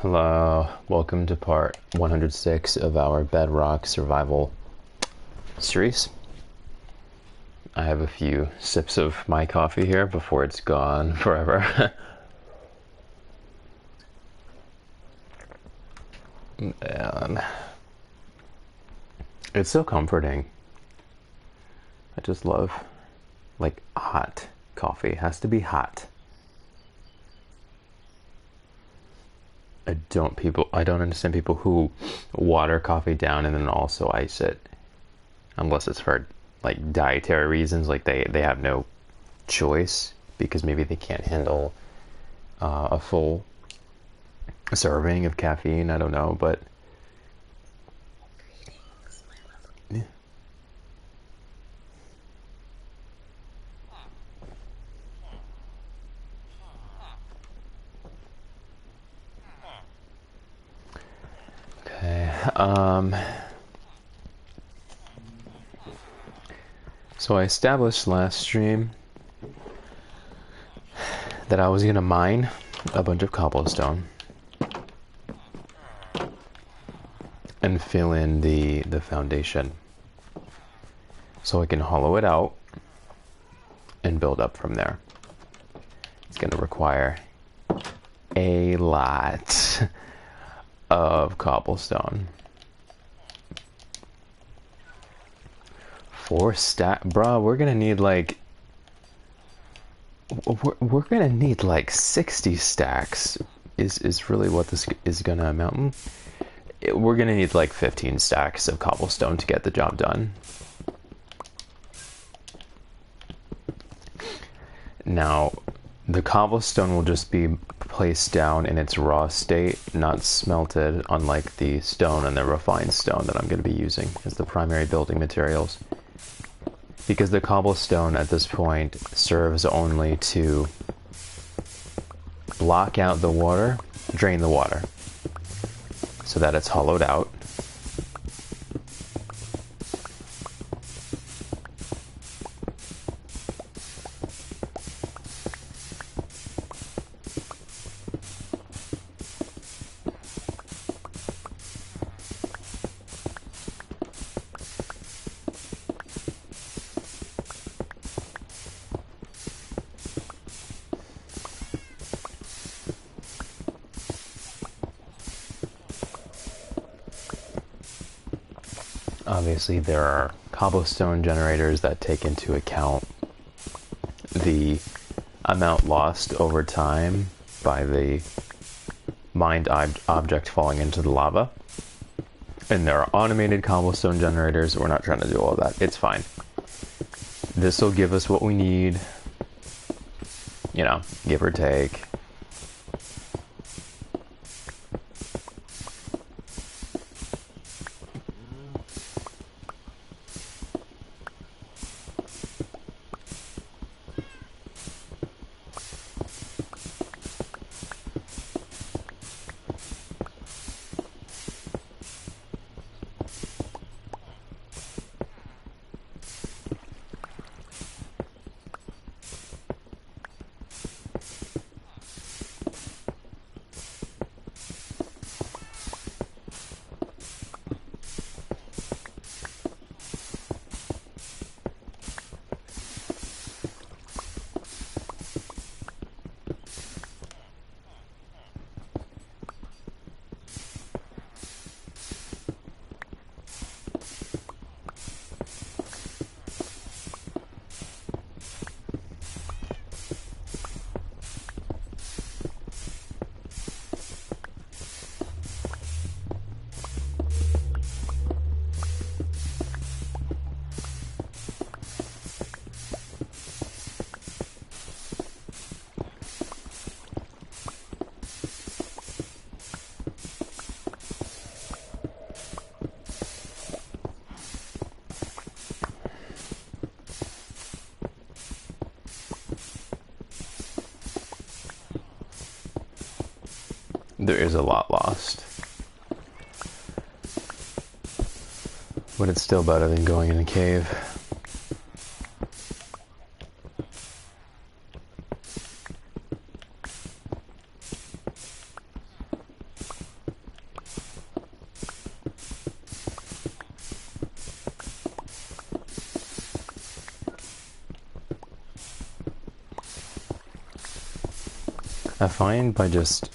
Hello, welcome to part 106 of our Bedrock Survival series. I have a few sips of my coffee here before it's gone forever. And it's so comforting. I just love, like, hot coffee. It has to be hot. I don't understand people who water coffee down and then also ice it. Unless it's for like dietary reasons, like they have no choice because maybe they can't handle a full serving of caffeine. I don't know, but yeah. Okay. So I established last stream that I was gonna mine a bunch of cobblestone and fill in the foundation so I can hollow it out and build up from there. It's gonna require a lot of cobblestone. 4 stack, bruh. We're gonna need like we're gonna need like 60 stacks. Is really what this is gonna amount to. We're gonna need like 15 stacks of cobblestone to get the job done. Now, the cobblestone will just be placed down in its raw state, not smelted, unlike the stone and the refined stone that I'm going to be using as the primary building materials. Because the cobblestone at this point serves only to block out the water, drain the water, so that it's hollowed out. Obviously, there are cobblestone generators that take into account the amount lost over time by the mined object falling into the lava. And there are automated cobblestone generators. We're not trying to do all that. It's fine. This will give us what we need, you know, give or take. There is a lot lost. But it's still better than going in a cave. I find by just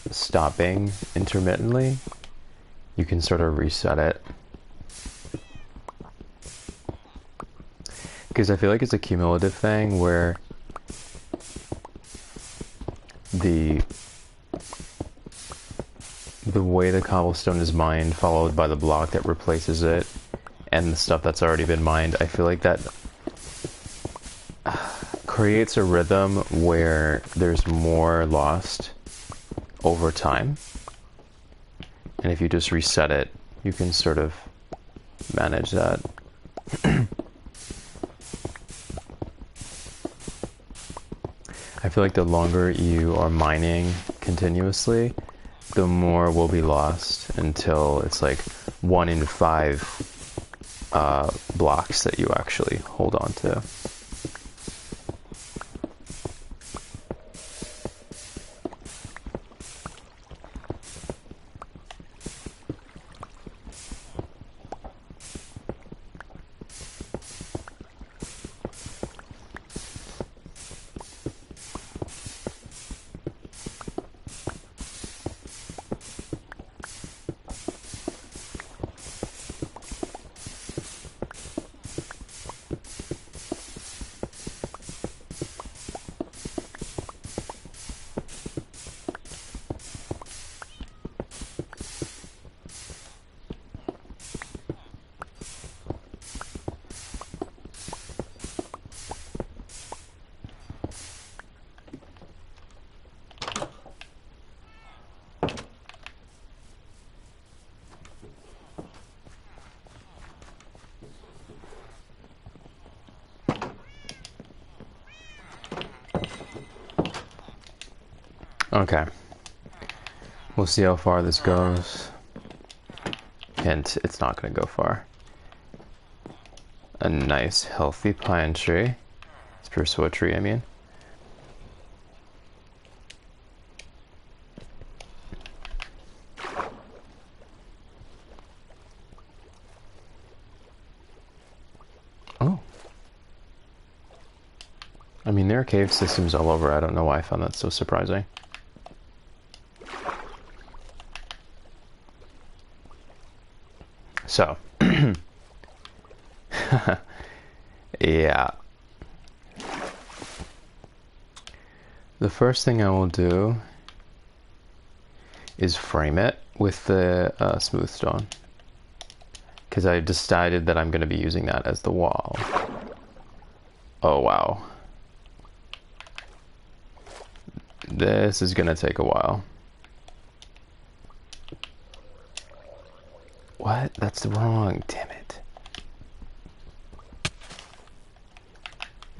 stopping intermittently, you can sort of reset it. Because I feel like it's a cumulative thing where the way the cobblestone is mined, followed by the block that replaces it, and the stuff that's already been mined, I feel like that creates a rhythm where there's more lost over time. And if you just reset it, you can sort of manage that. I feel like the longer you are mining continuously, the more will be lost until it's like 1 in 5 blocks that you actually hold on to. Okay. We'll see how far this goes. Hint, it's not going to go far. A nice, healthy pine tree. Spruce wood tree, I mean. Oh. I mean, there are cave systems all over. I don't know why I found that so surprising. So, yeah. The first thing I will do is frame it with the smooth stone, because I decided that I'm going to be using that as the wall. Oh wow. This is going to take a while. What? That's wrong. Damn it.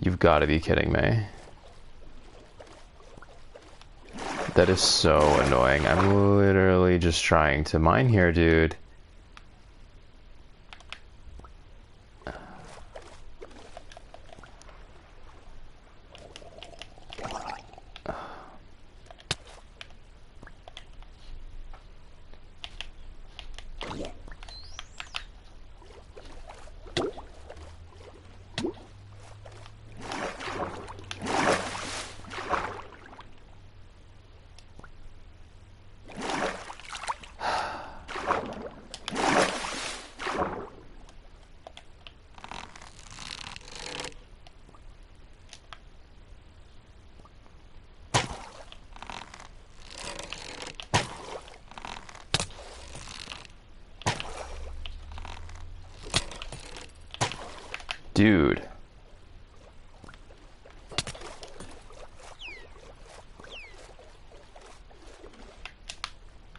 You've got to be kidding me. That is so annoying. I'm literally just trying to mine here, dude. Dude.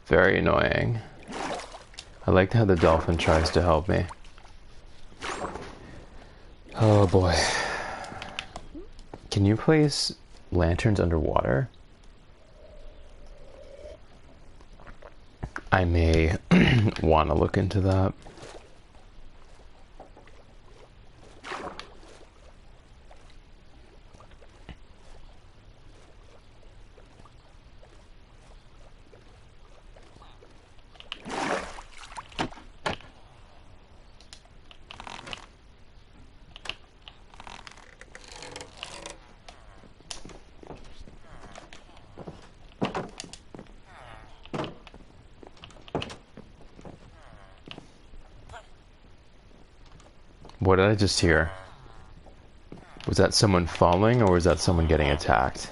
Very annoying. I like how the dolphin tries to help me. Oh boy. Can you place lanterns underwater? I may want to look into that. What did I just hear? Was that someone falling, or was that someone getting attacked?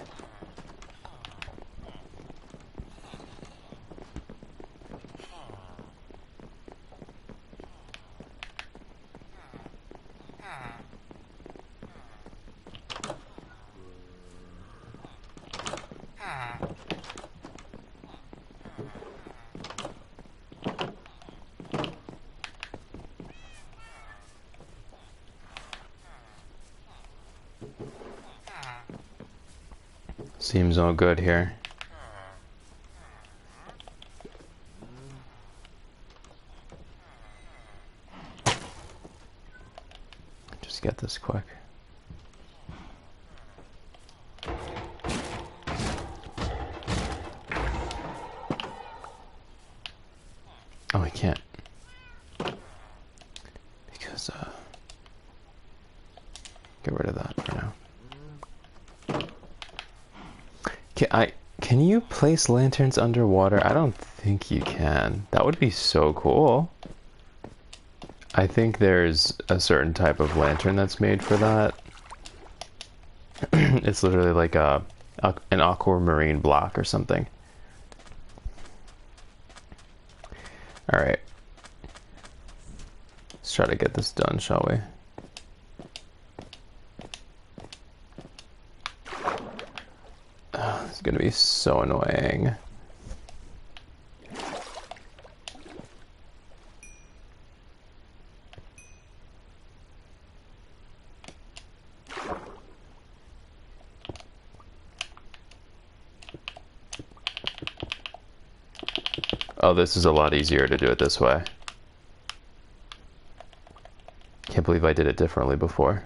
Seems all good here. Just get this quick. Oh, I can't. Because, get rid of that for now. Can you place lanterns underwater? I don't think you can. That would be so cool. I think there's a certain type of lantern that's made for that. It's literally like an aquamarine block or something. Alright. Let's try to get this done, shall we? It's gonna be so annoying. Oh, this is a lot easier to do it this way. Can't believe I did it differently before.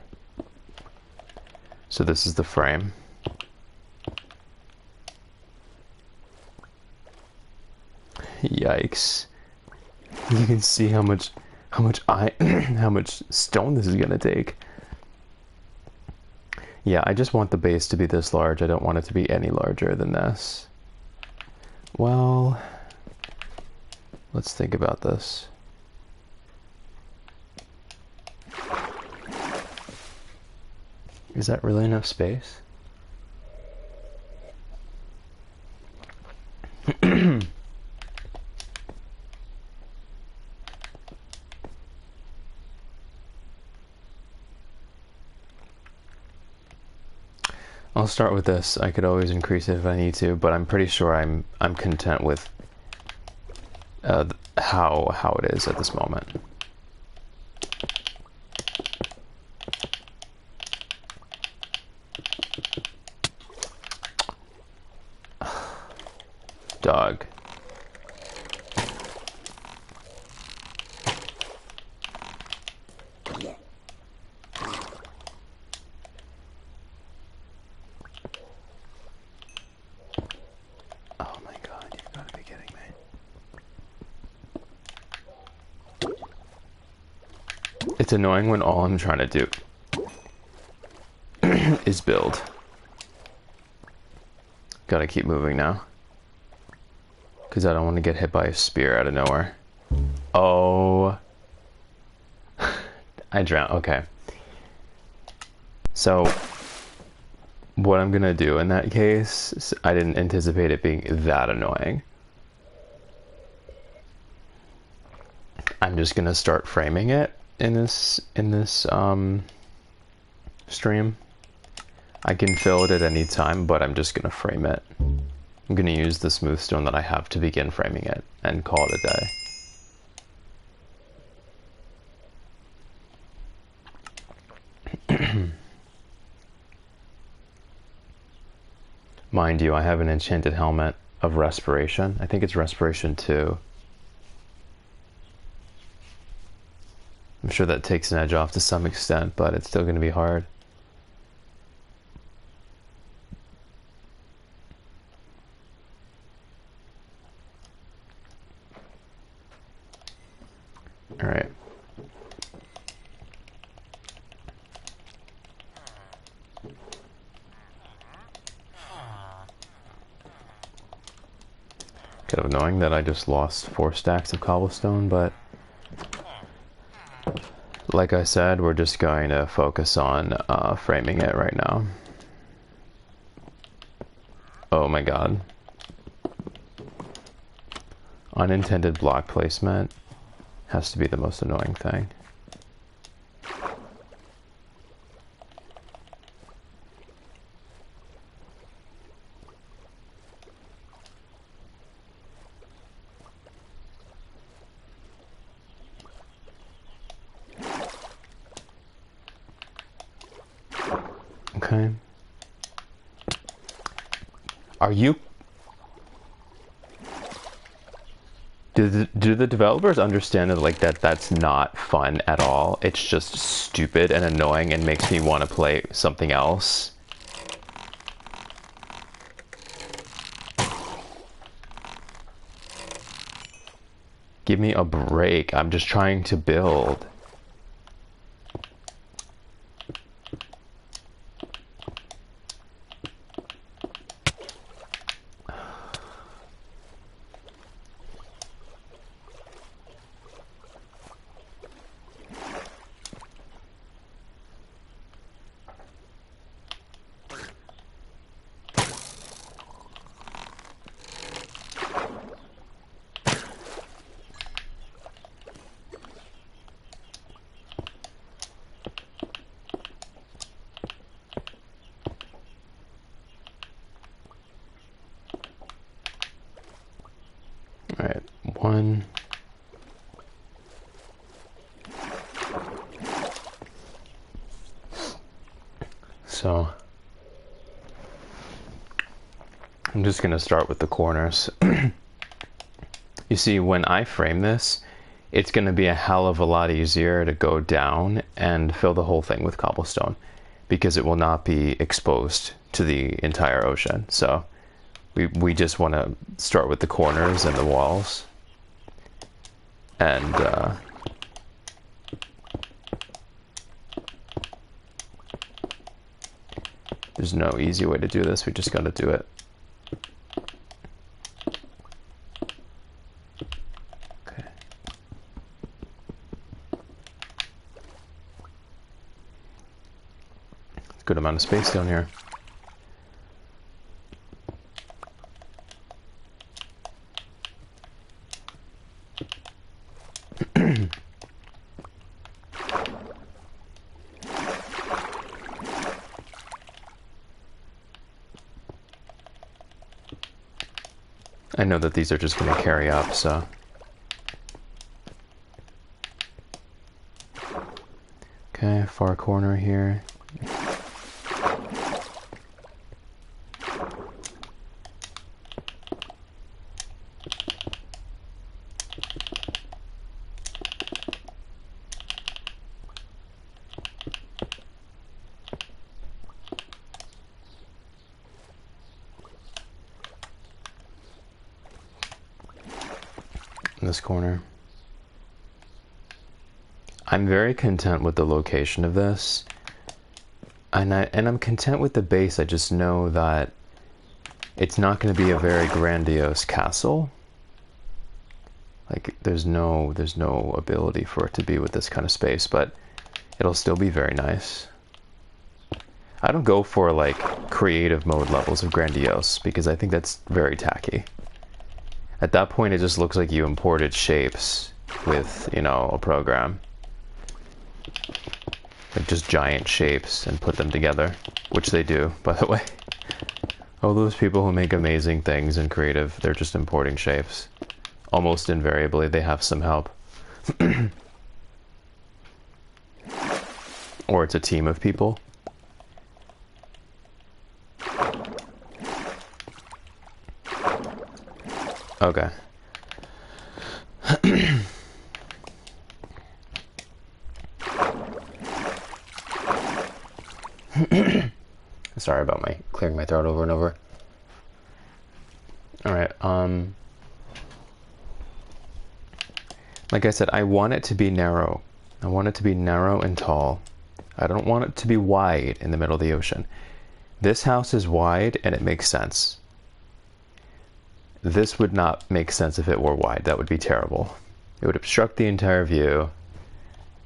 So this is the frame. Yikes. You can see how much how much stone this is gonna take. Yeah, I just want the base to be this large. I don't want it to be any larger than this. Well, let's think about this. Is that really enough space? I'll start with this. I could always increase it if I need to, but I'm pretty sure I'm content with how it is at this moment. Dog. Oh my god, you've got to be kidding me. It's annoying when all I'm trying to do is build. Gotta keep moving now. Because I don't want to get hit by a spear out of nowhere. Oh. I drowned. Okay. So, what I'm gonna do in that case, I didn't anticipate it being that annoying. I'm just gonna start framing it in this stream. I can fill it at any time, but I'm just gonna frame it. I'm gonna use the smooth stone that I have to begin framing it and call it a day. Mind you, I have an enchanted helmet of respiration. I think it's respiration 2. I'm sure that takes an edge off to some extent, but it's still gonna be hard. All right. Kind of annoying that I just lost 4 stacks of cobblestone, but like I said, we're just going to focus on framing it right now. Oh my god. Unintended block placement has to be the most annoying thing. Okay. Are you... Do the developers understand that, like, that's not fun at all? It's just stupid and annoying and makes me want to play something else. Give me a break. I'm just trying to build. Alright, one. So, I'm just going to start with the corners. You see, when I frame this, it's going to be a hell of a lot easier to go down and fill the whole thing with cobblestone because it will not be exposed to the entire ocean. So we just want to start with the corners and the walls. And there's no easy way to do this. We just got to do it. Okay. Good amount of space down here. I know that these are just going to carry up, so... Okay, far corner here. This corner. I'm very content with the location of this, and I'm content with the base. I just know that it's not going to be a very grandiose castle. Like there's no ability for it to be with this kind of space, but it'll still be very nice. I don't go for like creative mode levels of grandiose because I think that's very tacky. At that point, it just looks like you imported shapes with, you know, a program. Like just giant shapes and put them together, which they do, by the way. All those people who make amazing things in creative, they're just importing shapes. Almost invariably, they have some help. Or it's a team of people. Okay. Sorry about my clearing my throat over and over. All right. Like I said, I want it to be narrow. I want it to be narrow and tall. I don't want it to be wide in the middle of the ocean. This house is wide and it makes sense. This would not make sense if it were wide. That would be terrible. It would obstruct the entire view.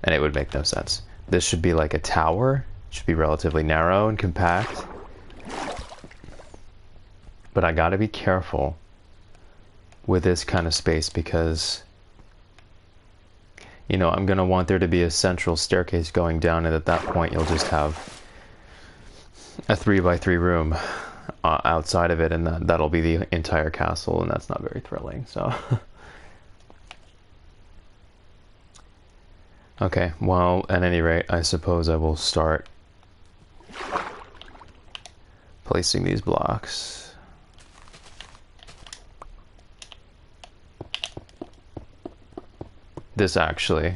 and it would make no sense. This should be like a tower. It should be relatively narrow and compact. But I gotta be careful with this kind of space because, you know, I'm gonna want there to be a central staircase going down, and at that point you'll just have a 3x3 room outside of it, and that'll be the entire castle, and that's not very thrilling, so. Okay, well, at any rate, I suppose I will start placing these blocks. This actually,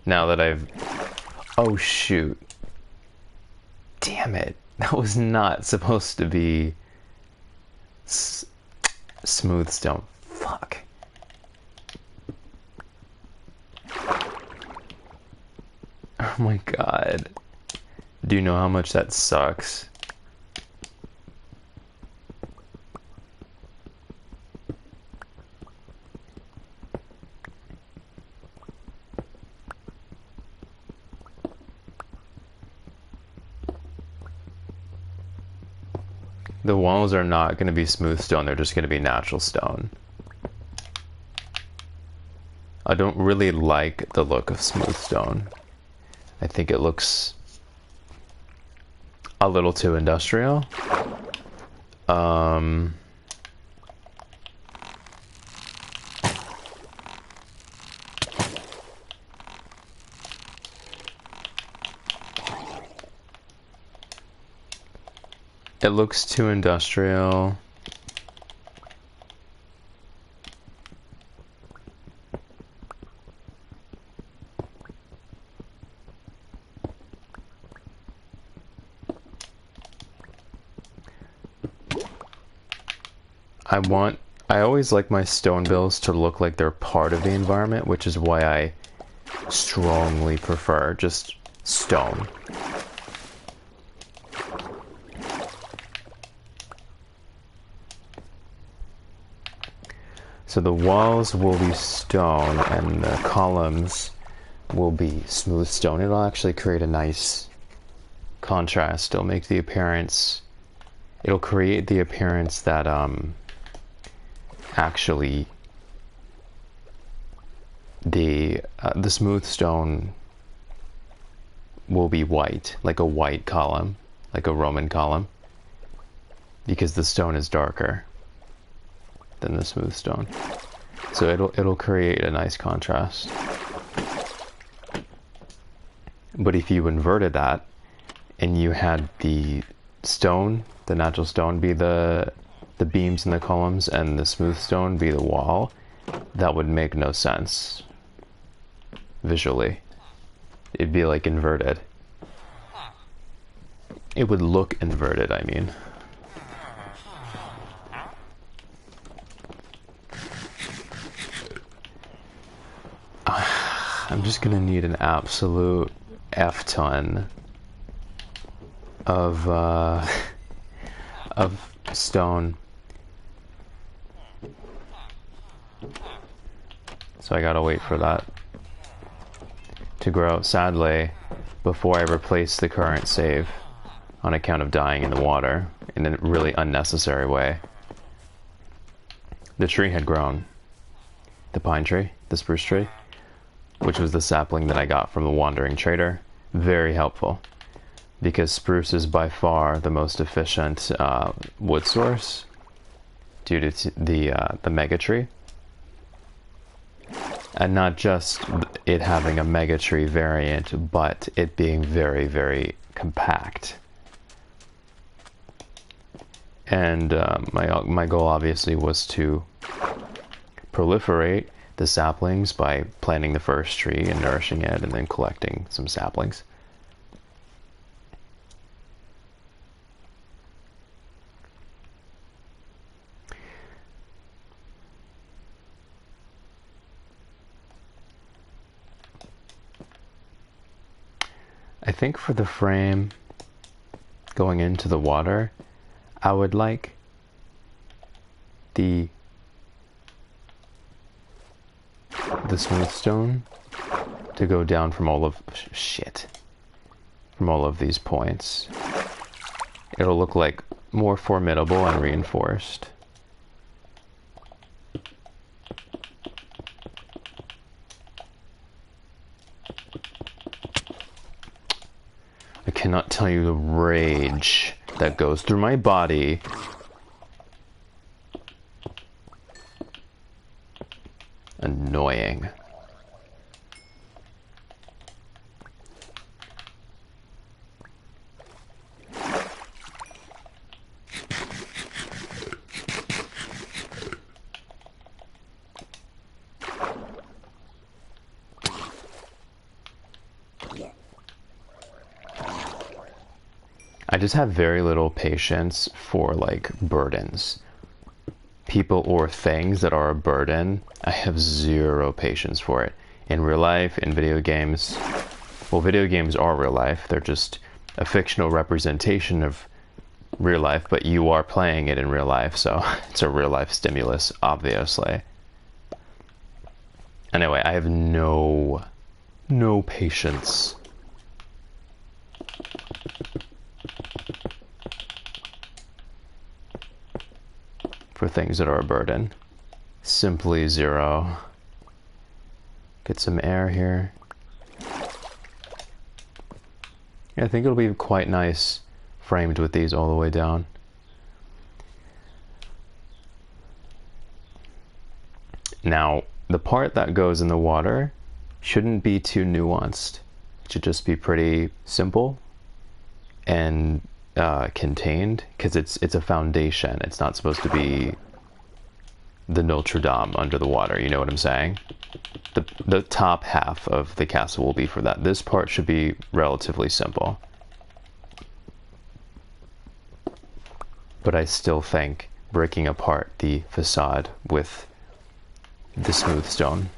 now that I've... Oh shoot. Damn it. That was not supposed to be smooth stone. Fuck. Oh my god. Do you know how much that sucks? The walls are not going to be smooth stone, they're just going to be natural stone. I don't really like the look of smooth stone. I think it looks a little too industrial. It looks too industrial. I always like my stone builds to look like they're part of the environment, which is why I strongly prefer just stone. So the walls will be stone and the columns will be smooth stone. It'll actually create a nice contrast. It'll make the appearance, it'll create the appearance that actually the smooth stone will be white, like a white column, like a Roman column, because the stone is darker than the smooth stone. So it'll create a nice contrast. But if you inverted that and you had the stone, the natural stone, be the beams and the columns, and the smooth stone be the wall, that would make no sense visually. It'd be like inverted. It would look inverted, I mean. I'm just gonna need an absolute F-ton of stone. So I gotta wait for that to grow. Sadly, before I replace the current save on account of dying in the water in a really unnecessary way, the tree had grown. The pine tree, the spruce tree, which was the sapling that I got from the wandering trader. Very helpful, because spruce is by far the most efficient wood source due to the mega tree. And not just it having a mega tree variant, but it being very, very compact. And my goal obviously was to proliferate the saplings by planting the first tree and nourishing it and then collecting some saplings. I think for the frame going into the water, I would like the smooth stone to go down from all of from all of these points. It'll look like more formidable and reinforced. I cannot tell you the rage that goes through my body annoying. I just have very little patience for like burdens. People or things that are a burden, I have zero patience for it. In real life, in video games, well, video games are real life. They're just a fictional representation of real life, but you are playing it in real life, so it's a real life stimulus, obviously. Anyway, I have no patience. For things that are a burden. Simply zero. Get some air here. Yeah, I think it'll be quite nice framed with these all the way down. Now, the part that goes in the water shouldn't be too nuanced. It should just be pretty simple and contained, because it's a foundation. It's not supposed to be the Notre Dame under the water, you know what I'm saying? The top half of the castle will be for that. This part should be relatively simple. But I still think breaking apart the facade with the smooth stone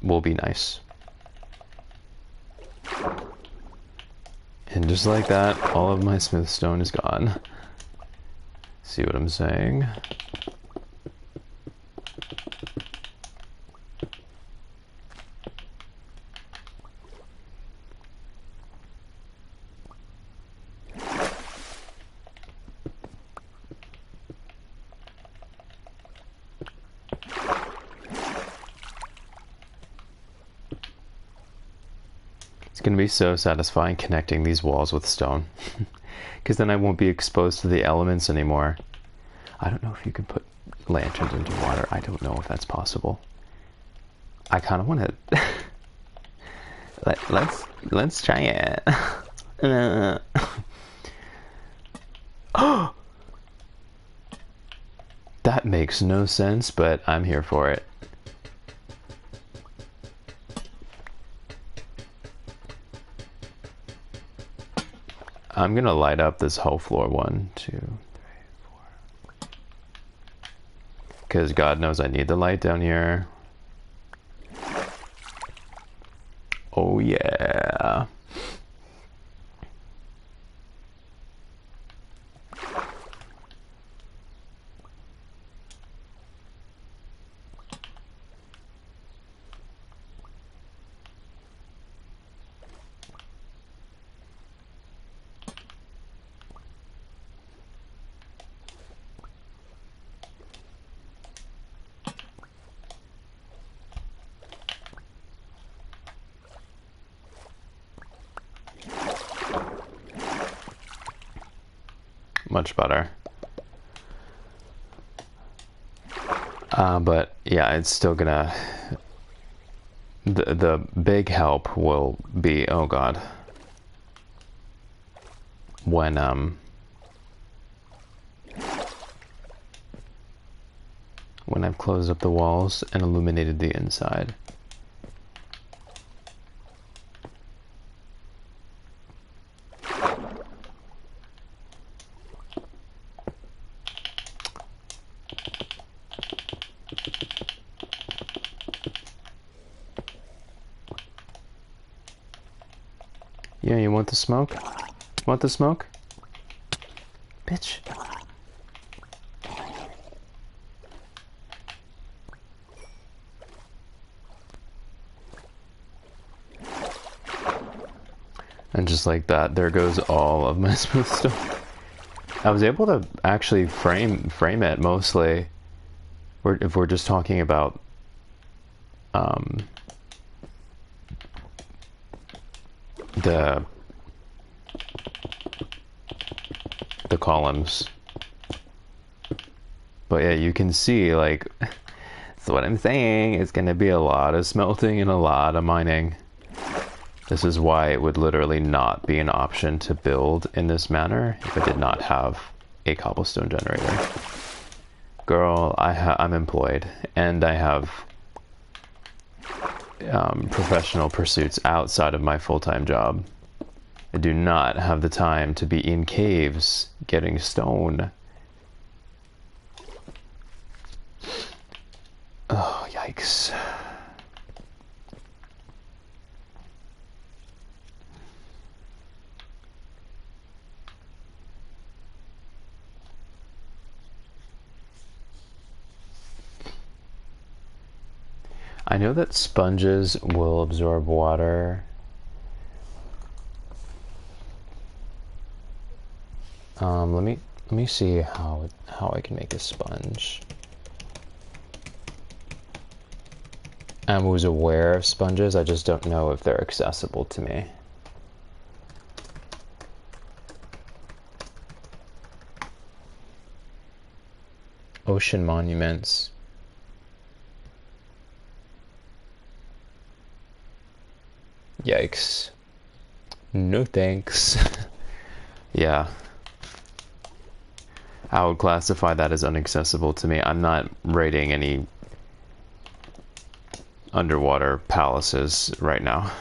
will be nice. And just like that, all of my smooth stone is gone. See what I'm saying? It's going to be so satisfying connecting these walls with stone. Because then I won't be exposed to the elements anymore. I don't know if you can put lanterns into water. I don't know if that's possible. I kind of want to... let's try it. That makes no sense, but I'm here for it. I'm gonna light up this whole floor. 1, 2, 3, 4. Because God knows I need the light down here. Oh yeah. Much better. But yeah, it's still gonna... The big help will be, oh god, when I've closed up the walls and illuminated the inside. Yeah, you want the smoke? Want the smoke? Bitch. And just like that, there goes all of my smooth stone. I was able to actually frame it mostly. If we're just talking about the columns. But yeah, you can see, like, that's what I'm saying. It's going to be a lot of smelting and a lot of mining. This is why it would literally not be an option to build in this manner if I did not have a cobblestone generator. Girl, I'm employed, and I have professional pursuits outside of my full-time job. I do not have the time to be in caves getting stone. Oh, yikes. I know that sponges will absorb water. Let me see how I can make a sponge. I was aware of sponges, I just don't know if they're accessible to me. Ocean monuments. Yikes. No thanks. Yeah. I would classify that as inaccessible to me. I'm not raiding any underwater palaces right now.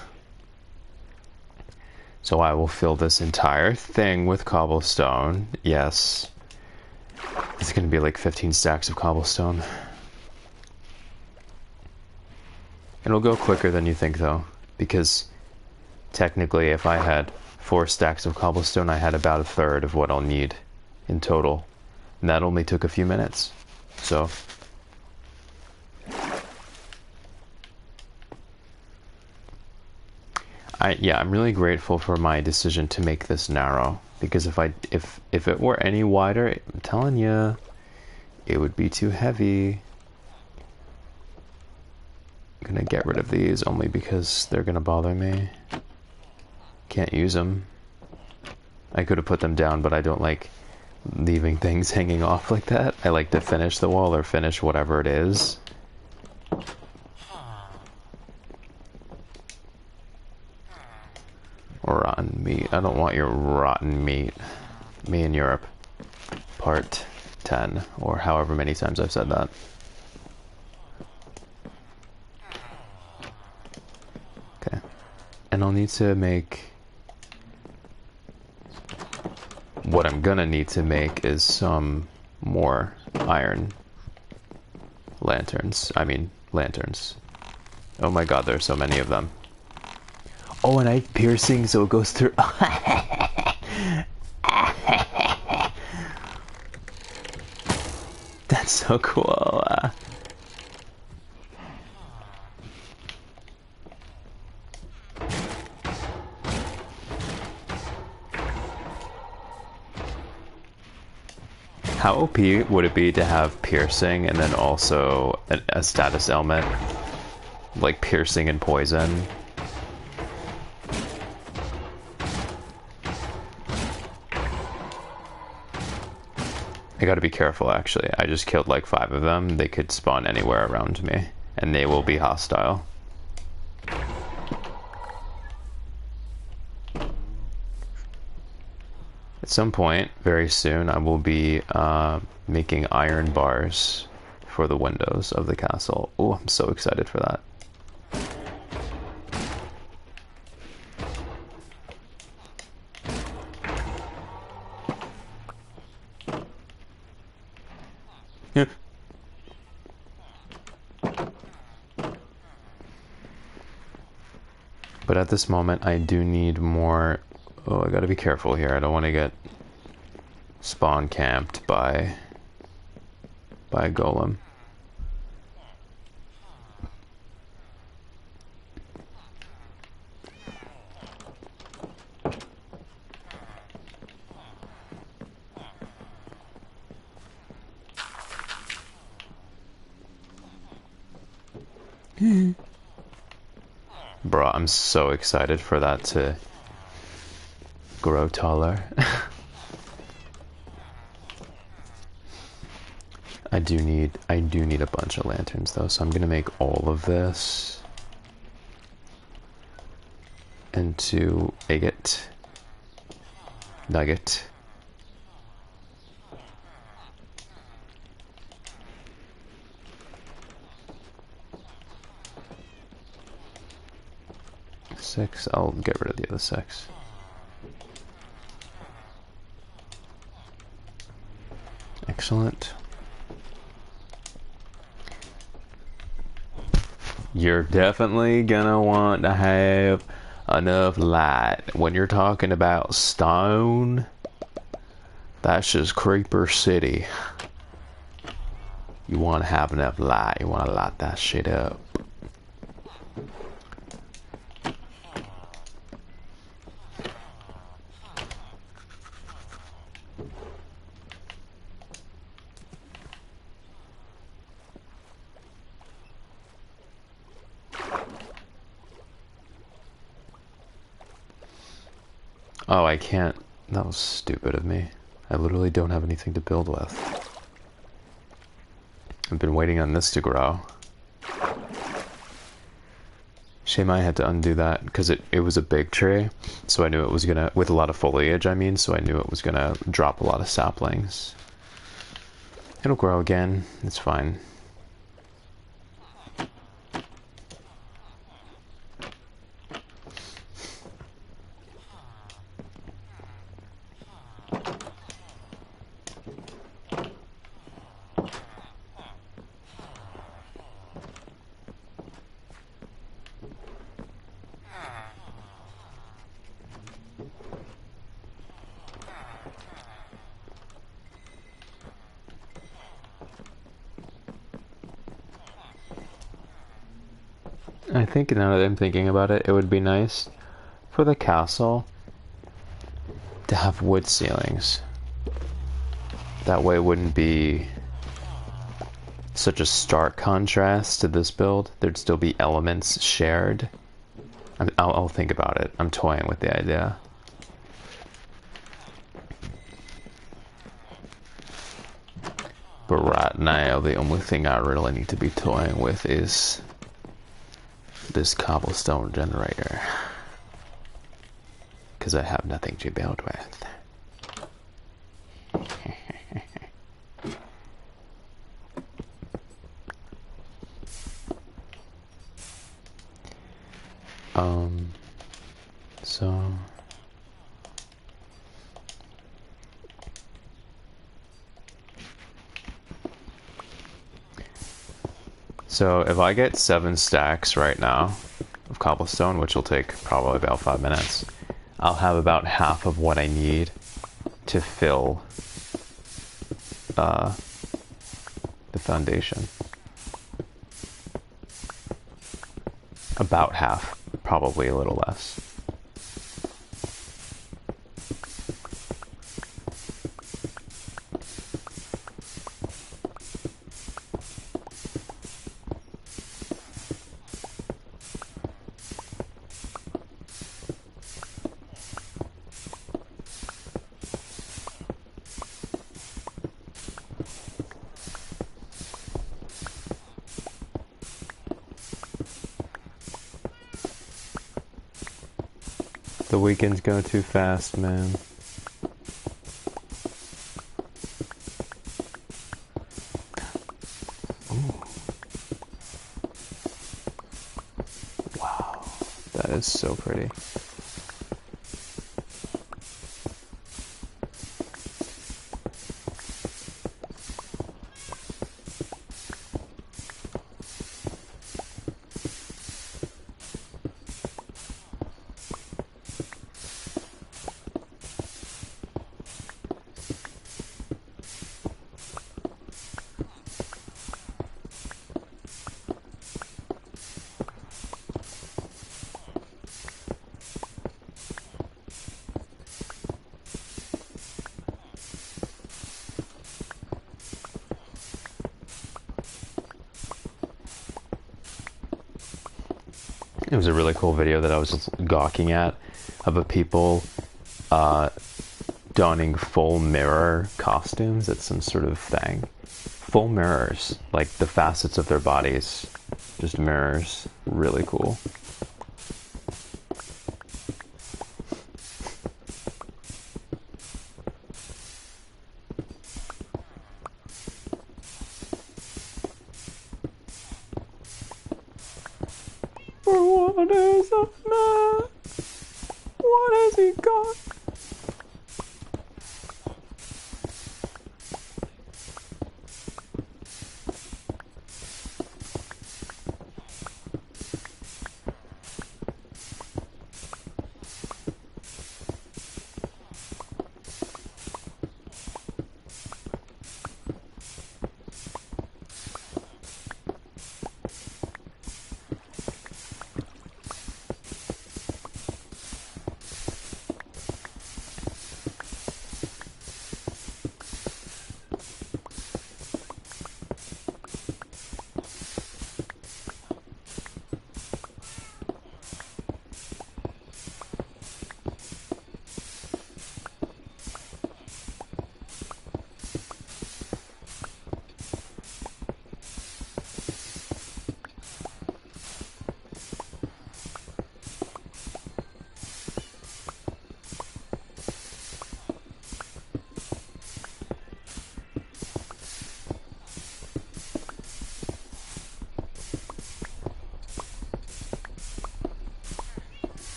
So I will fill this entire thing with cobblestone. Yes. It's gonna be like 15 stacks of cobblestone. It'll go quicker than you think though, because technically if I had 4 stacks of cobblestone, I had about a third of what I'll need in total. And that only took a few minutes. So I'm really grateful for my decision to make this narrow, because if it were any wider, I'm telling you, it would be too heavy. I'm gonna get rid of these only because they're gonna bother me. Can't use them. I could have put them down, but I don't like leaving things hanging off like that. I like to finish the wall or finish whatever it is. Rotten meat. I don't want your rotten meat. Me in Europe. Part 10, or however many times I've said that. Okay. And I'll need to make... What I'm gonna need to make is some more iron lanterns. I mean, lanterns. Oh my god, there are so many of them. Oh, and I have piercing, so it goes through... That's so cool. How OP would it be to have piercing and then also a status ailment? Like piercing and poison? I gotta be careful, actually. I just killed like 5 of them. They could spawn anywhere around me, and they will be hostile. At some point, very soon, I will be making iron bars for the windows of the castle. Oh, I'm so excited for that. Yeah. But at this moment, I do need more... Oh, I gotta be careful here. I don't want to get spawn camped by a golem. Bro, I'm so excited for that to grow taller. I do need a bunch of lanterns though, so I'm gonna make all of this into agate, nugget. Six, I'll get rid of the other six. Excellent. You're definitely gonna want to have enough light. When you're talking about stone, that's just Creeper City. You want to have enough light. You want to light that shit up. Oh, I can't. That was stupid of me. I literally don't have anything to build with. I've been waiting on this to grow. Shame I had to undo that because it was a big tree, so I knew it was gonna, with a lot of foliage, I mean, so I knew it was gonna drop a lot of saplings. It'll grow again. It's fine. I think now that I'm thinking about it, it would be nice for the castle to have wood ceilings. That way it wouldn't be such a stark contrast to this build. There'd still be elements shared. I'll think about it. I'm toying with the idea. But right now, the only thing I really need to be toying with is this cobblestone generator. Because I have nothing to build with. So if I get 7 stacks right now of cobblestone, which will take probably about 5 minutes, I'll have about half of what I need to fill the foundation. About half, probably a little less. The weekends go too fast, man. Ooh. Wow, that is so pretty. It was a really cool video that I was just gawking at of a people donning full mirror costumes at some sort of thing. Full mirrors, like the facets of their bodies, just mirrors. Really cool. For what is a man? What has he got?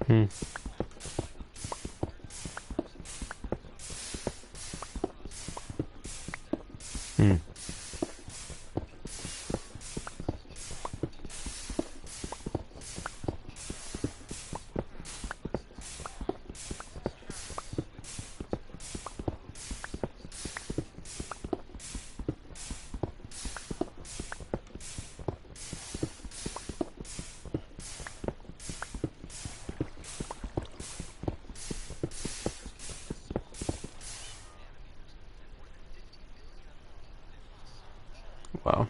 Hmm. Hmm. Wow.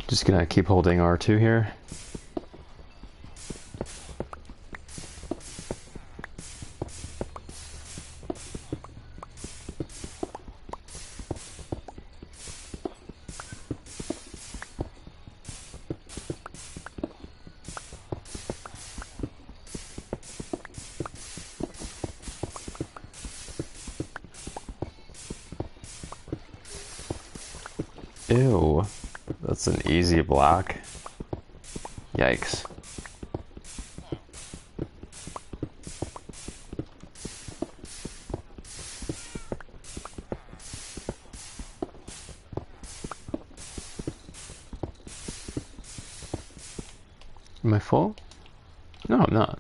Just gonna keep holding R2 here. Ew. That's an easy block. Yikes. Am I full? No, I'm not.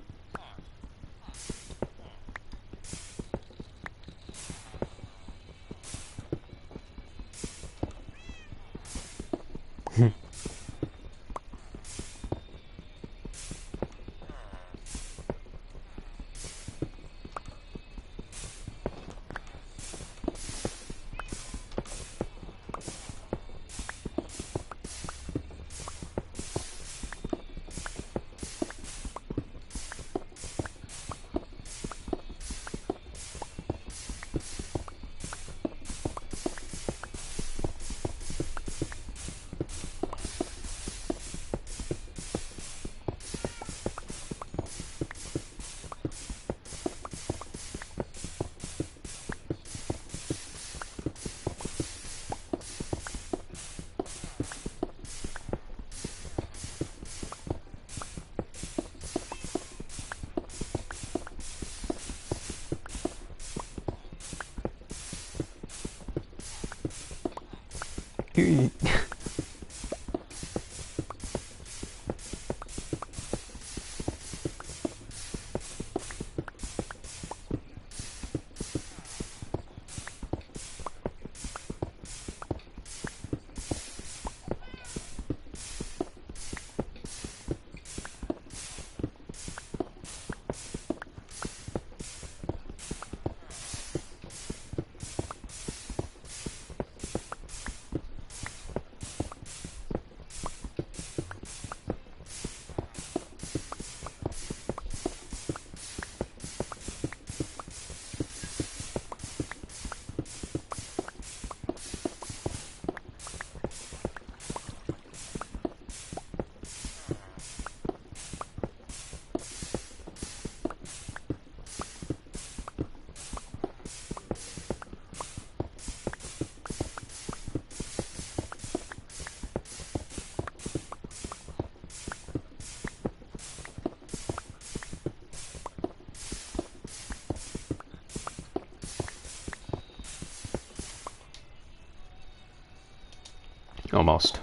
Almost.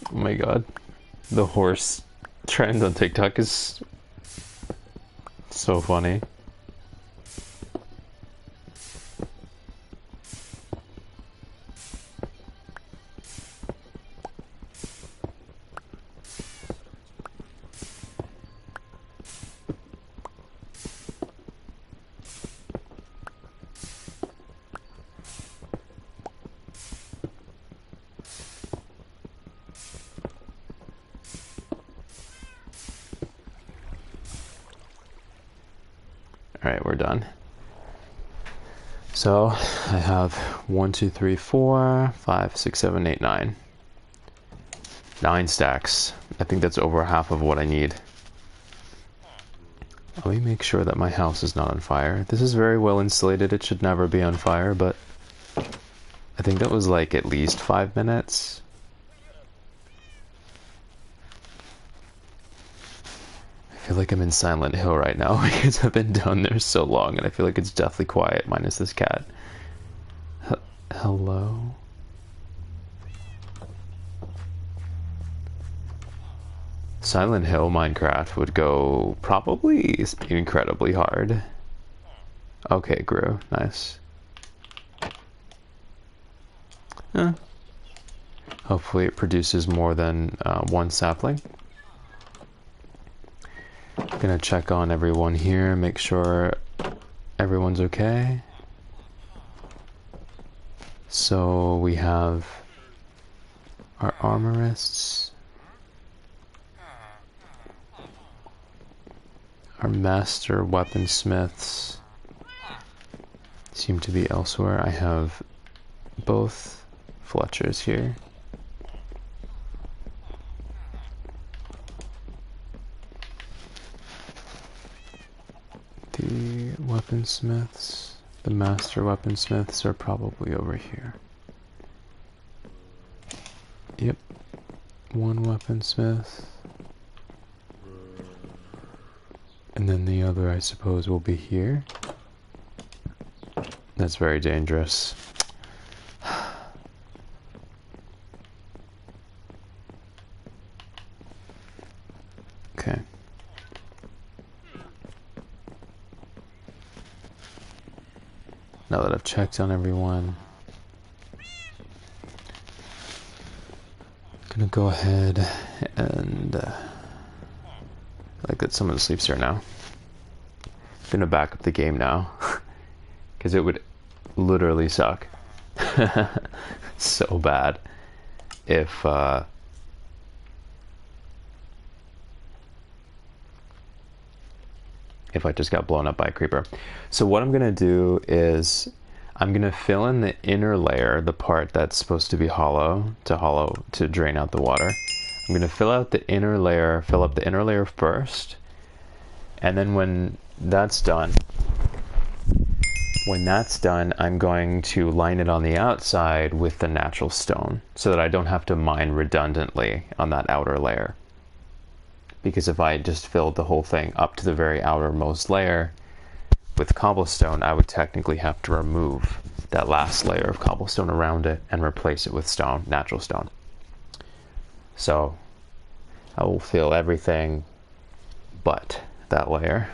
Oh my god. The horse trend on TikTok is so funny. Alright, we're done. So I have 1, 2, 3, 4, 5, 6, 7, 8, 9. 9 stacks. I think that's over half of what I need. Let me make sure that my house is not on fire. This is very well insulated. It should never be on fire, but I think that was like at least 5 minutes. I feel like I'm in Silent Hill right now because I've been down there so long and I feel like it's deathly quiet minus this cat. Hello? Silent Hill Minecraft would go probably incredibly hard. Okay, grew. Nice. Hopefully it produces more than one sapling. Gonna check on everyone here, make sure everyone's okay. So we have our armorists, our master weaponsmiths seem to be elsewhere. I have both Fletchers here. The weaponsmiths, the master weaponsmiths are probably over here. Yep, one weaponsmith. And then the other, I suppose, will be here. That's very dangerous. Okay. Now that I've checked on everyone, I'm gonna go ahead and like that someone sleeps here now. I'm gonna back up the game now because it would literally suck so bad if if I just got blown up by a creeper. So what I'm gonna do is I'm gonna fill in the inner layer, the part that's supposed to be hollow to drain out the water. I'm gonna fill up the inner layer first, and then when that's done, I'm going to line it on the outside with the natural stone so that I don't have to mine redundantly on that outer layer. Because if I just filled the whole thing up to the very outermost layer with cobblestone, I would technically have to remove that last layer of cobblestone around it and replace it with stone, natural stone. So I will fill everything but that layer.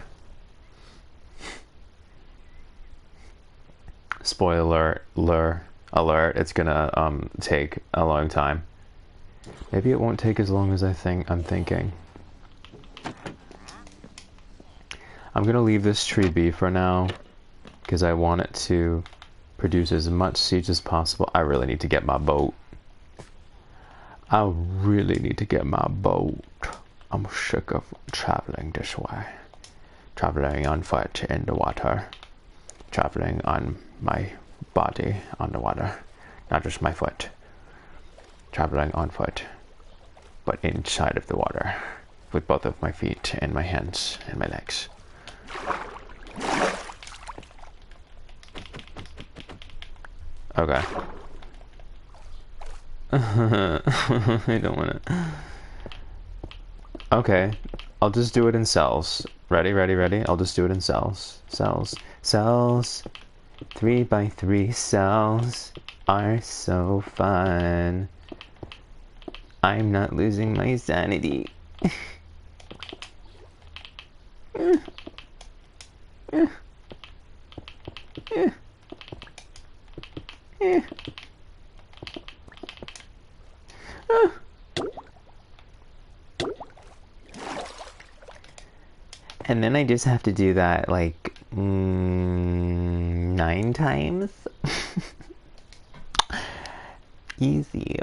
Spoiler alert, it's gonna take a long time. Maybe it won't take as long as I'm thinking. I'm gonna leave this tree be for now because I want it to produce as much seeds as possible. I really need to get my boat. I'm sick of traveling this way. Traveling on foot in the water. Traveling on my body on the water. Not just my foot. Traveling on foot. But inside of the water. With both of my feet and my hands and my legs. Okay. I don't want to. Okay, I'll just do it in cells. Ready? I'll just do it in cells. Cells. 3x3 cells are so fun. I'm not losing my sanity. And then I just have to do that like 9 times. Easy.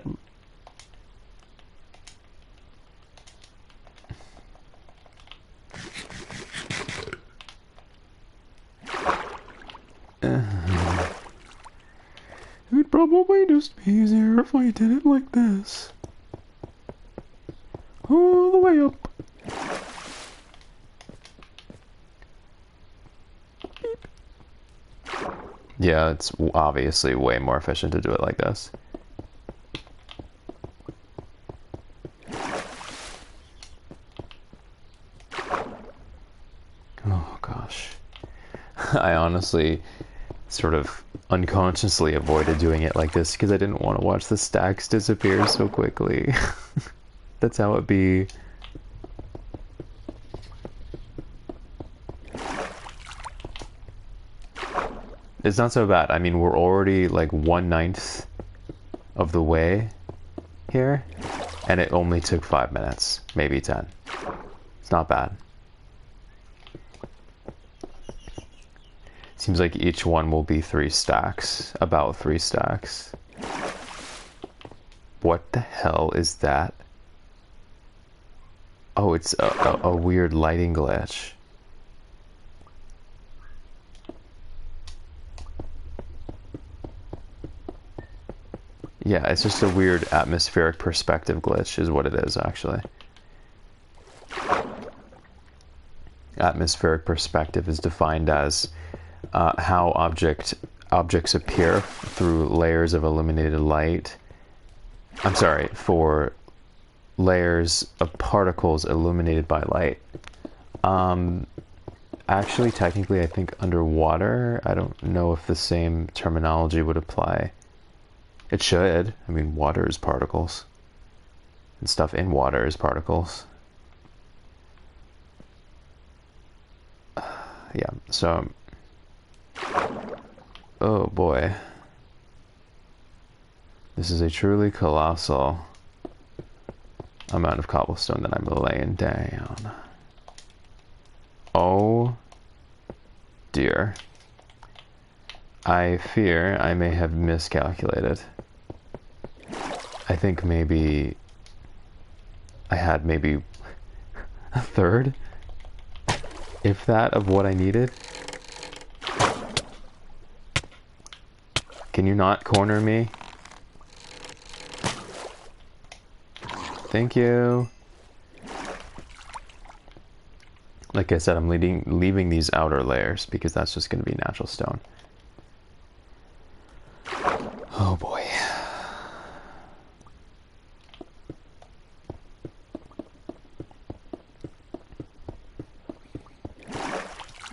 It would probably just be easier if I did it like this. All the way up. Beep. Yeah, it's obviously way more efficient to do it like this. Oh gosh. I honestly sort of unconsciously avoided doing it like this because I didn't want to watch the stacks disappear so quickly. That's how it be. It's not so bad. I mean, we're already like 1/9 of the way here, and it only took 5 minutes, maybe 10. It's not bad. Seems like each one will be 3 stacks, about 3 stacks. What the hell is that? Oh, it's a weird lighting glitch. Yeah, it's just a weird atmospheric perspective glitch is what it is, actually. Atmospheric perspective is defined as how objects appear through layers of illuminated light. I'm sorry, for layers of particles illuminated by light. Actually, technically, I think underwater, I don't know if the same terminology would apply. It should. I mean, water is particles. And stuff in water is particles. Yeah, so... Oh boy. This is a truly colossal amount of cobblestone that I'm laying down. Oh dear. I fear I may have miscalculated. I think maybe I had maybe a third if that, of what I needed. Can you not corner me? Thank you. Like I said, I'm leaving these outer layers because that's just going to be natural stone. Oh boy.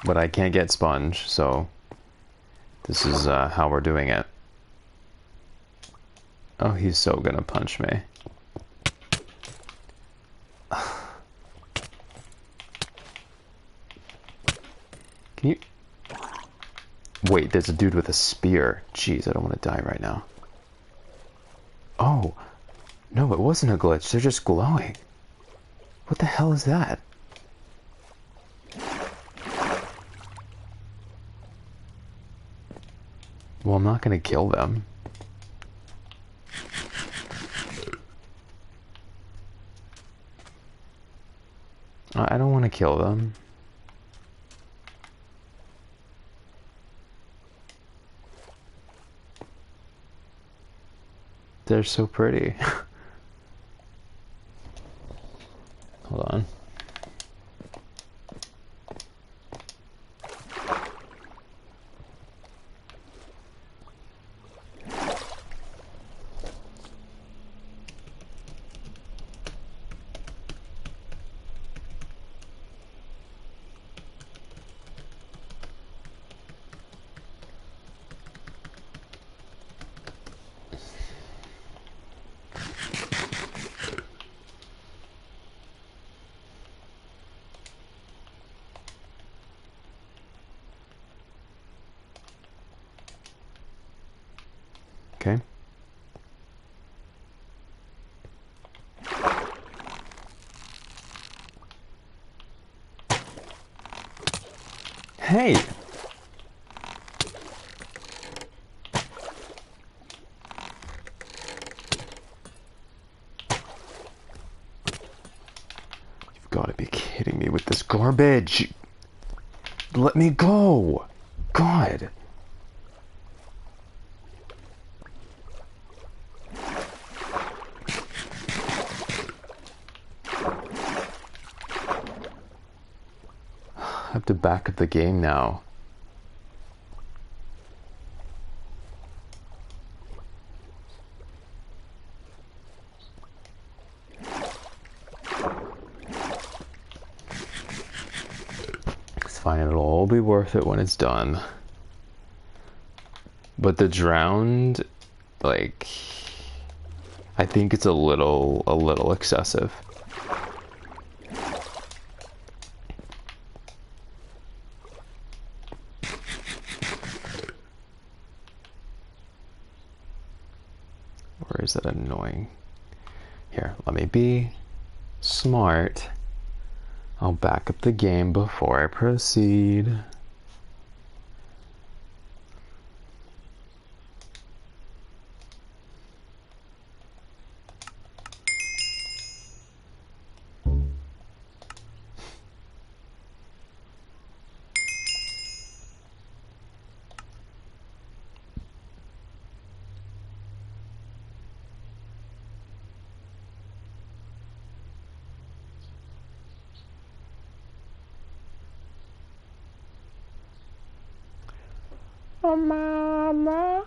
But I can't get sponge, so this is how we're doing it. Oh, he's so gonna punch me. Can you... Wait, there's a dude with a spear. Jeez, I don't want to die right now. Oh, no, it wasn't a glitch. They're just glowing. What the hell is that? Well, I'm not gonna kill them. I don't want to kill them. They're so pretty. Hold on. Okay. Hey! You've got to be kidding me with this garbage! Let me go! God! I have to back up the game now. It's fine, it'll all be worth it when it's done. But the drowned, like, I think it's a little excessive. Or is that annoying? Here, let me be smart. I'll back up the game before I proceed. Oh, mama.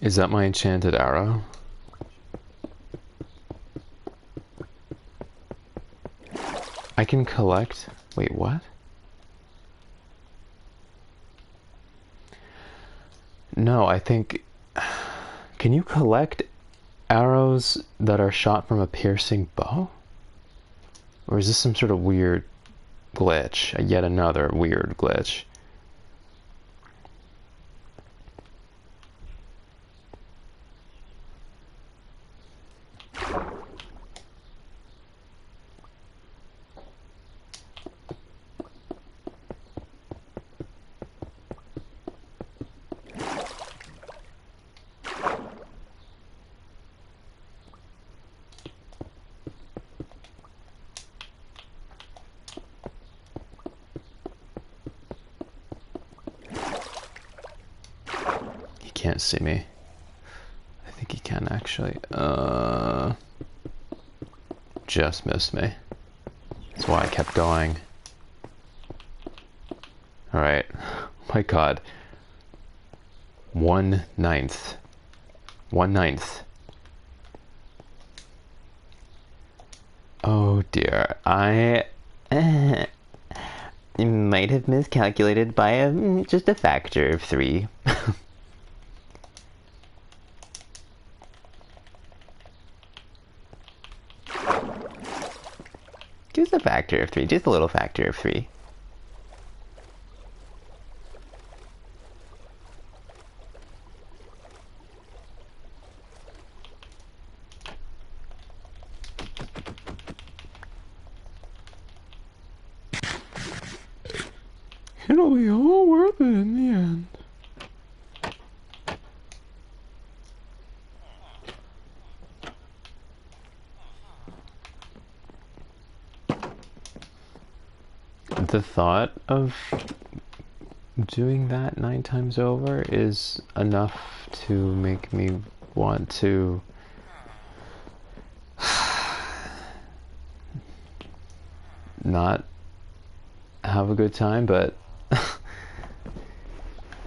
Is that my enchanted arrow? I can collect... Wait, what? No, I think... Can you collect arrows that are shot from a piercing bow? Or is this some sort of weird glitch? Yet another weird glitch. Can't see me. I think he can actually. Just missed me. That's why I kept going. Alright. My god. 1/9. 1/9. Oh dear. I might have miscalculated by just a factor of 3. Just a factor of 3, just a little factor of 3. It'll be all worth it in the end. The thought of doing that 9 times over is enough to make me want to not have a good time, but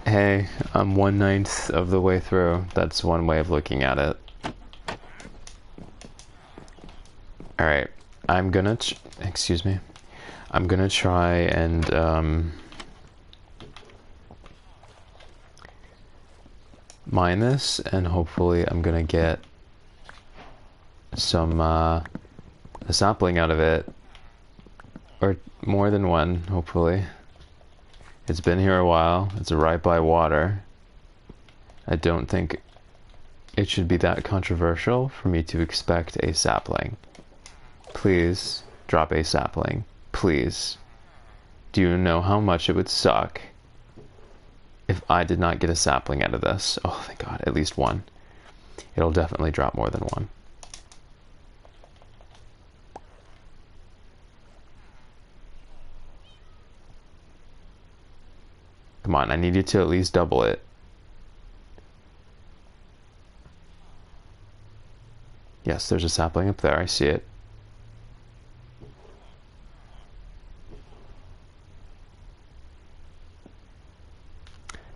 hey, I'm 1/9 of the way through. That's one way of looking at it. Alright, I'm gonna excuse me. I'm gonna try and mine this, and hopefully I'm gonna get some a sapling out of it, or more than one, hopefully. It's been here a while. It's right by water. I don't think it should be that controversial for me to expect a sapling. Please drop a sapling. Please. Do you know how much it would suck if I did not get a sapling out of this? Oh, thank God, at least one. It'll definitely drop more than one. Come on, I need you to at least double it. Yes, there's a sapling up there, I see it.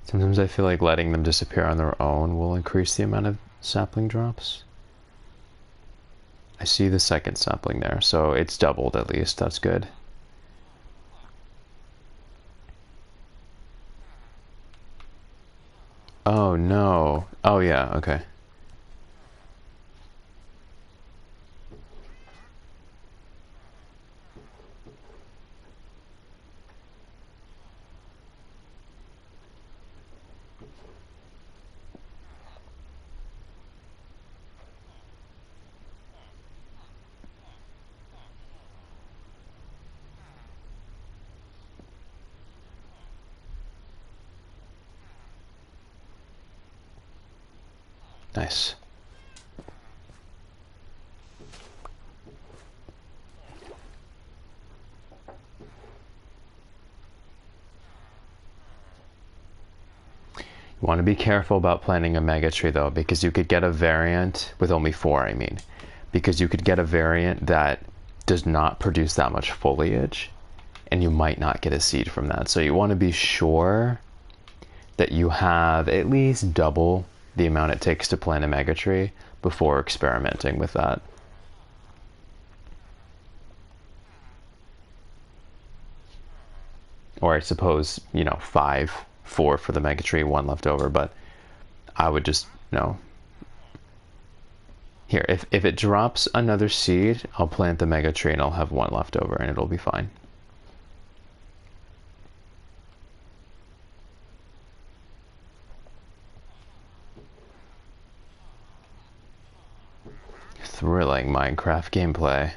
Sometimes I feel like letting them disappear on their own will increase the amount of sapling drops. I see the second sapling there, so it's doubled at least. That's good. Oh no. Oh yeah, okay. Nice. You want to be careful about planting a mega tree though, because you could get a variant with only 4, I mean. Because you could get a variant that does not produce that much foliage, and you might not get a seed from that. So you want to be sure that you have at least double the amount it takes to plant a mega tree before experimenting with that. or I suppose, you know, 5, 4 for the Mega Tree, 1 left over, but I would just, you know, here, if it drops another seed, I'll plant the Mega Tree and I'll have 1 left over and it'll be fine. Thrilling Minecraft gameplay.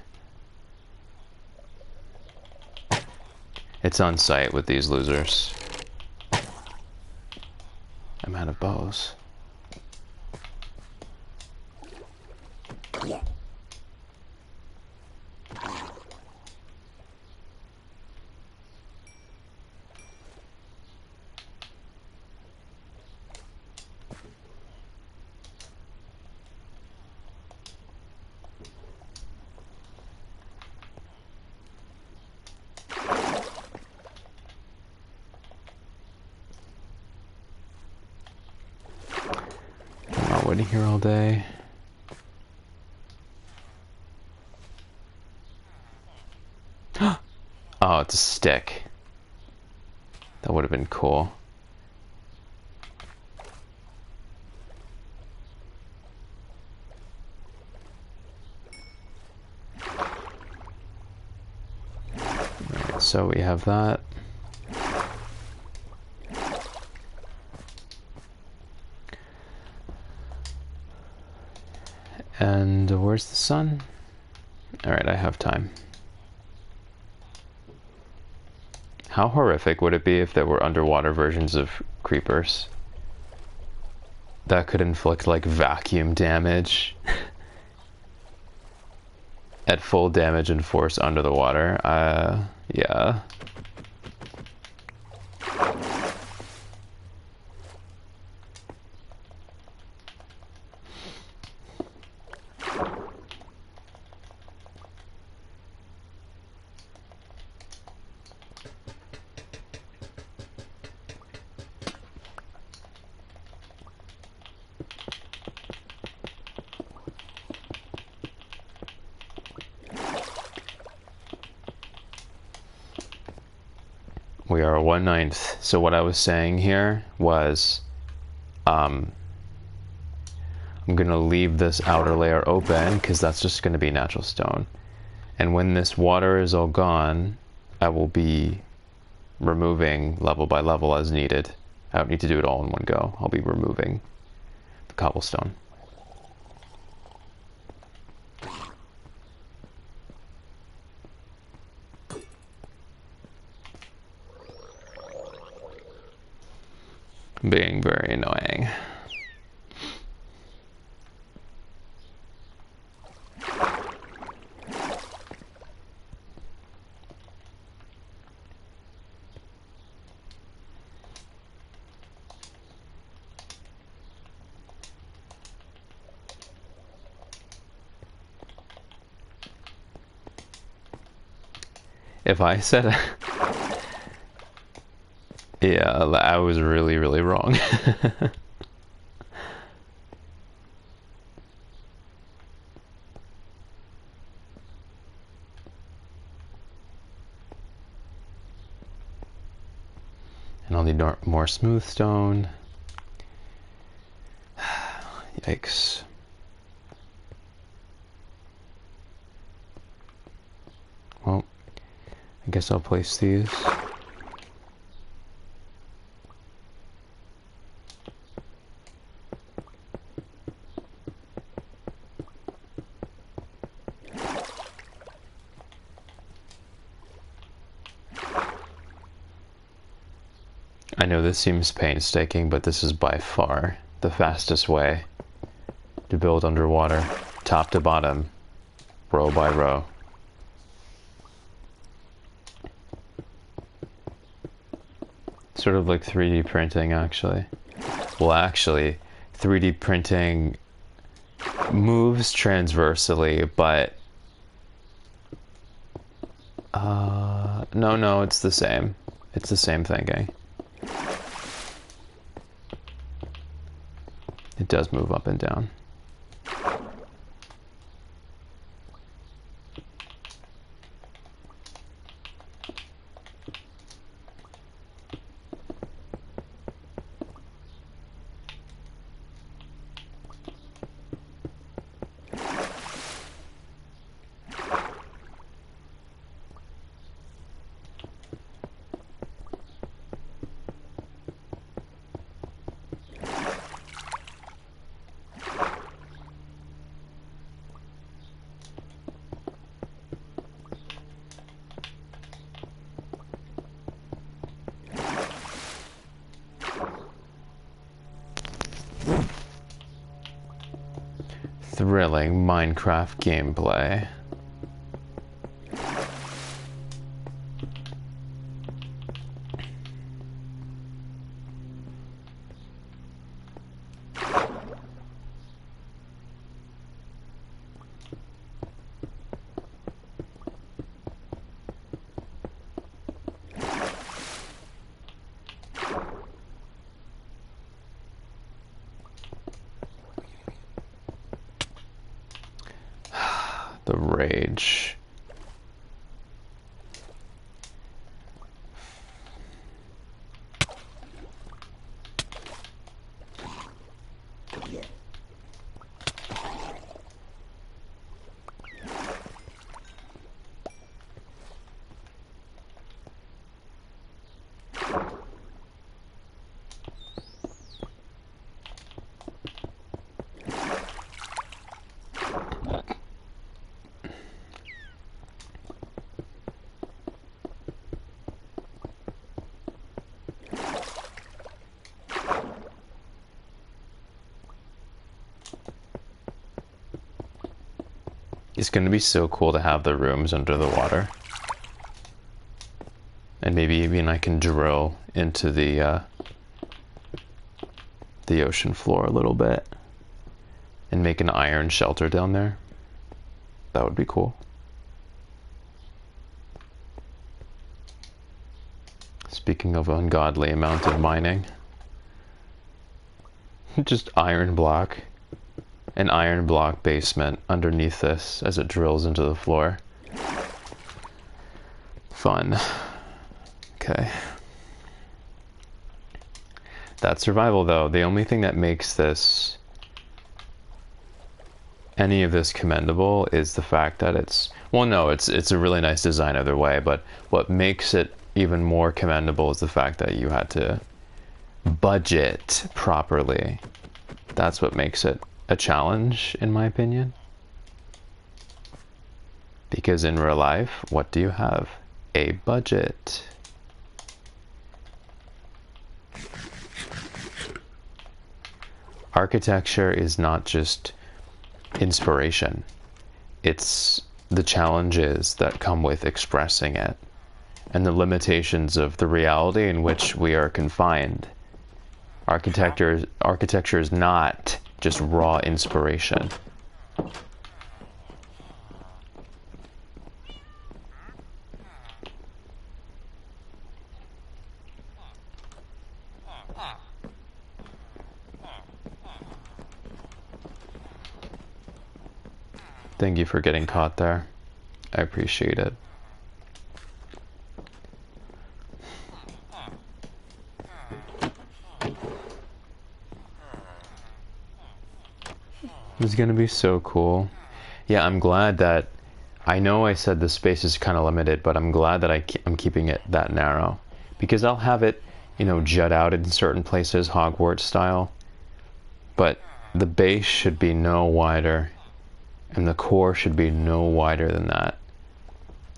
It's on site with these losers. I'm out of bows. Waiting here all day. Oh, it's a stick. That would have been cool. Alright, so we have that. And where's the sun? Alright, I have time. How horrific would it be if there were underwater versions of creepers that could inflict like vacuum damage at full damage and force under the water? Yeah. We are 1/9. So what I was saying here was, I'm gonna leave this outer layer open because that's just gonna be natural stone. And when this water is all gone, I will be removing level by level as needed. I don't need to do it all in one go. I'll be removing the cobblestone. Being very annoying. If I said yeah, I was really, really wrong. And I'll need more smooth stone. Yikes. Well, I guess I'll place these. I know this seems painstaking, but this is by far the fastest way to build underwater, top to bottom, row by row. Sort of like 3D printing, actually. Well, actually, 3D printing moves transversely, but no, it's the same. It's the same thinking. It does move up and down. thrilling Minecraft gameplay. The rage. It's going to be so cool to have the rooms under the water. And maybe even I can drill into the ocean floor a little bit and make an iron shelter down there. That would be cool. Speaking of ungodly amount of mining. Just iron block. An iron block basement underneath this as it drills into the floor. Fun. Okay. That's survival though. The only thing that makes this, any of this commendable is the fact that it's, well no, it's a really nice design either way, but what makes it even more commendable is the fact that you had to budget properly. That's what makes it a challenge, in my opinion. Because in real life, what do you have? A budget. Architecture is not just inspiration. It's the challenges that come with expressing it and the limitations of the reality in which we are confined. Architecture is not just raw inspiration. Thank you for getting caught there. I appreciate it. It's gonna be so cool. Yeah, I'm glad that, I know I said the space is kind of limited, but I'm glad that I'm keeping it that narrow. Because I'll have it, you know, jut out in certain places, Hogwarts style. But the base should be no wider, and the core should be no wider than that.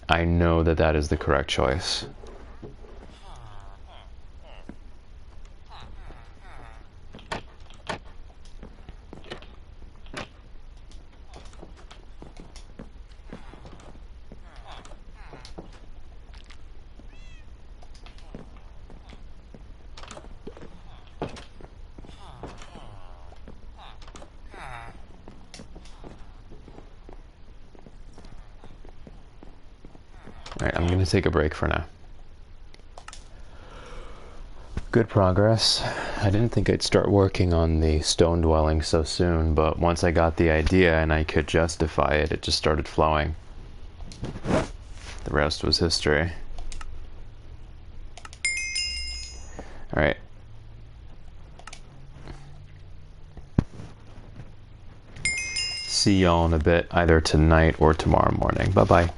I know that that is the correct choice. Alright, I'm going to take a break for now. Good progress. I didn't think I'd start working on the stone dwelling so soon, but once I got the idea and I could justify it, it just started flowing. The rest was history. Alright. See y'all in a bit, either tonight or tomorrow morning. Bye-bye.